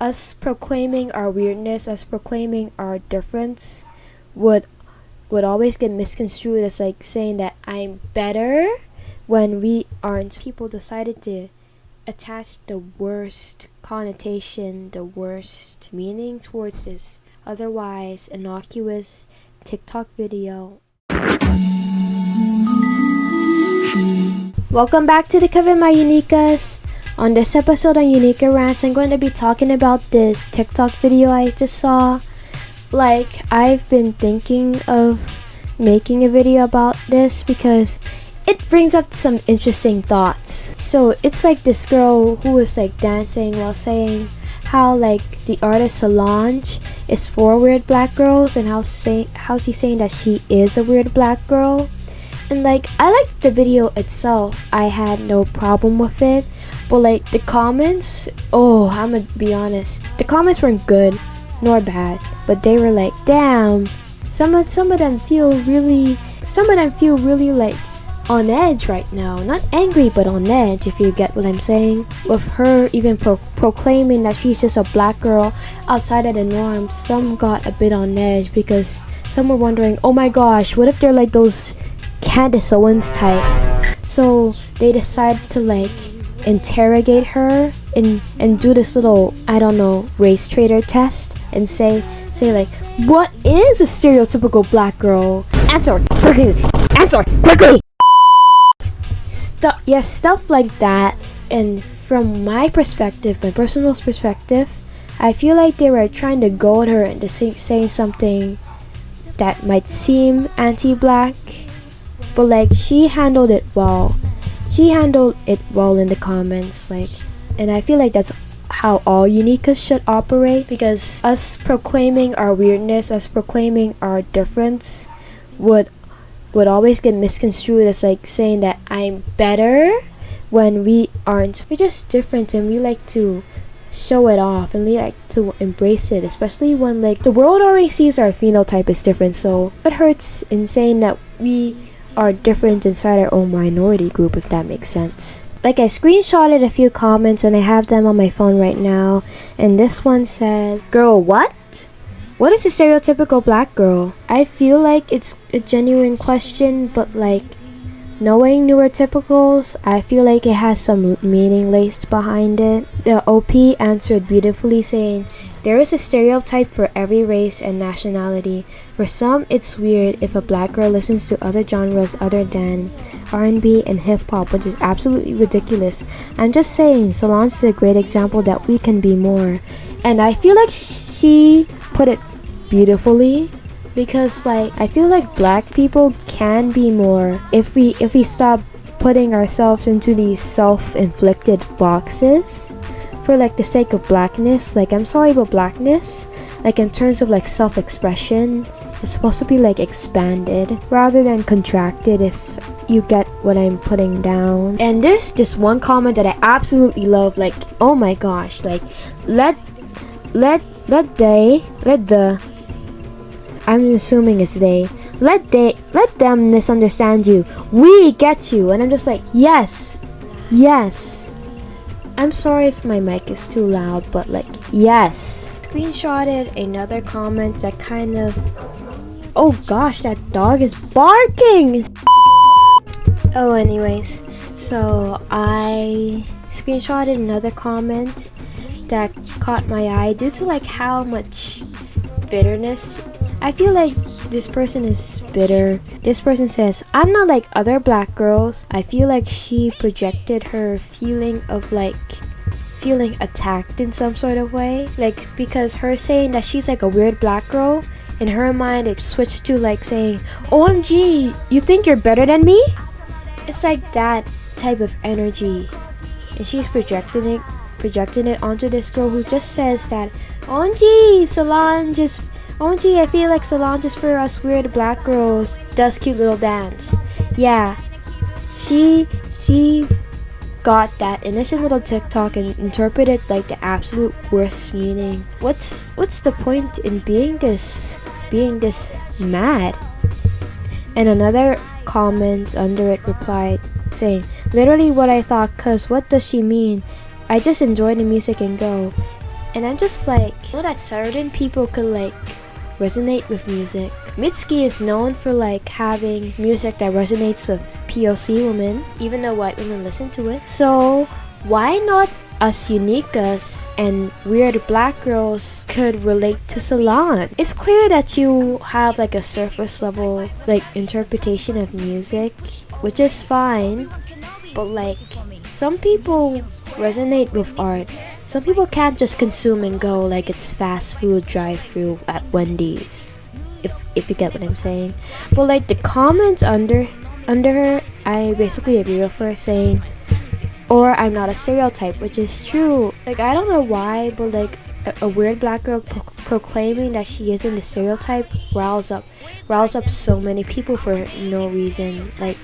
us proclaiming our weirdness, us proclaiming our difference would always get misconstrued as like saying that I'm better when we aren't. People decided to attach the worst connotation, the worst meaning towards this otherwise innocuous TikTok video. Welcome back to the Cover My Uniqas. On this episode on Uniqa Rants, I'm going to be talking about this TikTok video I just saw. Like, I've been thinking of making a video about this because it brings up some interesting thoughts. So it's like this girl who was like dancing while saying how like the artist Solange is for weird black girls, and how she's saying that she is a weird black girl. And like, I liked the video itself, I had no problem with it, but like the comments, I'm gonna be honest, the comments weren't good nor bad, but they were like, damn, some of them feel really like on edge right now. Not angry, but on edge, if you get what I'm saying. With her even proclaiming that she's just a black girl outside of the norm, some got a bit on edge because some were wondering, oh my gosh, what if they're like those Candace Owens type? So they decided to like interrogate her and do this little, I don't know, race traitor test and say like, what is a stereotypical black girl? Answer quickly. Stuff like that. And from my perspective, my personal perspective, I feel like they were trying to goad her into saying something that might seem anti-black, but like she handled it well in the comments, like, and I feel like that's how all Uniqas should operate, because us proclaiming our weirdness, us proclaiming our difference would always get misconstrued as like saying that I'm better when we aren't. We're just different and we like to show it off and we like to embrace it, especially when like the world already sees our phenotype is different. So it hurts in saying that we are different inside our own minority group, if that makes sense. Like, I screenshotted a few comments and I have them on my phone right now, and this one says, girl, what is a stereotypical black girl? I feel like it's a genuine question, but like, knowing neurotypicals, I feel like it has some meaning laced behind it. The OP answered beautifully, saying, there is a stereotype for every race and nationality. For some, it's weird if a black girl listens to other genres other than R&B and hip-hop, which is absolutely ridiculous. I'm just saying, Solange is a great example that we can be more. And I feel like she put it beautifully, because like, I feel like black people can be more if we stop putting ourselves into these self-inflicted boxes for like the sake of blackness. Like, I'm sorry, but blackness, like in terms of like self-expression, is supposed to be like expanded rather than contracted, if you get what I'm putting down. And there's this one comment that I absolutely love, like, oh my gosh, like, I'm assuming it's they. Let them misunderstand you. We get you. And I'm just like, yes. I'm sorry if my mic is too loud, but like, yes. Screenshotted another comment that kind of, oh gosh, that dog is barking. Oh, anyways, so I screenshotted another comment that caught my eye due to like how much bitterness. I feel like this person is bitter. This person says, I'm not like other black girls. I feel like she projected her feeling of like feeling attacked in some sort of way. Like, because her saying that she's like a weird black girl, in her mind it switched to like saying, OMG, you think you're better than me? It's like that type of energy. And she's projecting it onto this girl who just says that, OMG, Solange is... OMG, I feel like Solange is for us weird black girls. Does cute little dance. Yeah, she got that innocent little TikTok and interpreted like the absolute worst meaning. What's the point in being this mad? And another comment under it replied saying, literally what I thought, cause what does she mean? I just enjoy the music and go. And I'm just like, you know that certain people could like resonate with music. Mitski is known for like having music that resonates with POC women, even though white women listen to it. So why not us Uniqas and weird black girls could relate to Salon? It's clear that you have like a surface level like interpretation of music, which is fine, but like some people resonate with art. Some people can't just consume and go like it's fast food drive-through at Wendy's, if you get what I'm saying. But like the comments under her, I basically agree with her saying, or I'm not a stereotype, which is true. Like I don't know why, but like a weird black girl proclaiming that she isn't a stereotype riles up so many people for no reason. Like,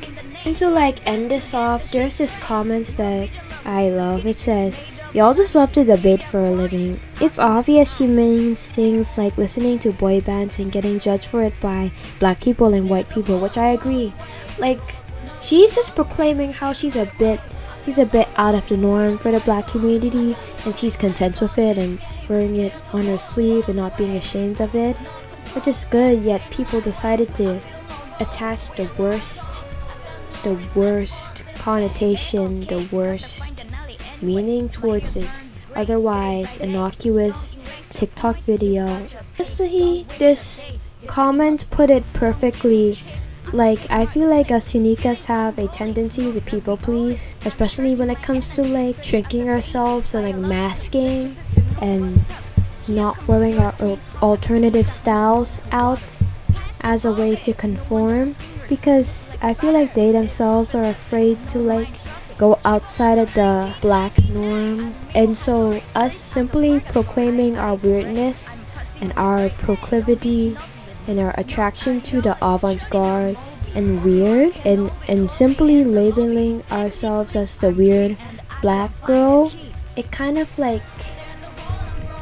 and to like end this off, there's this comments that I love. It says, "Y'all just love to debate for a living. It's obvious she means things like listening to boy bands and getting judged for it by black people and white people," which I agree. Like, she's just proclaiming how she's a bit out of the norm for the black community, and she's content with it and wearing it on her sleeve and not being ashamed of it, which is good. Yet people decided to attach the worst connotation, the worst meaning towards this otherwise innocuous TikTok video. Honestly, this comment put it perfectly. Like, I feel like us Uniqas have a tendency to people please, especially when it comes to like shrinking ourselves and like masking and not wearing our alternative styles out as a way to conform, because I feel like they themselves are afraid to like go outside of the black norm. And so us simply proclaiming our weirdness and our proclivity and our attraction to the avant-garde and weird, and simply labeling ourselves as the weird black girl, it kind of like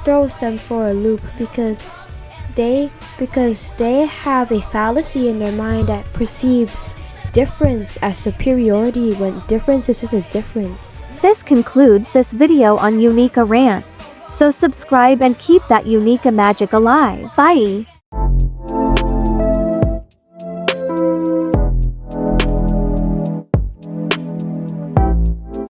throws them for a loop, because they have a fallacy in their mind that perceives difference as superiority when difference is just a difference. This concludes this video on Uniqa Rants. So subscribe and keep that Uniqa magic alive. Bye!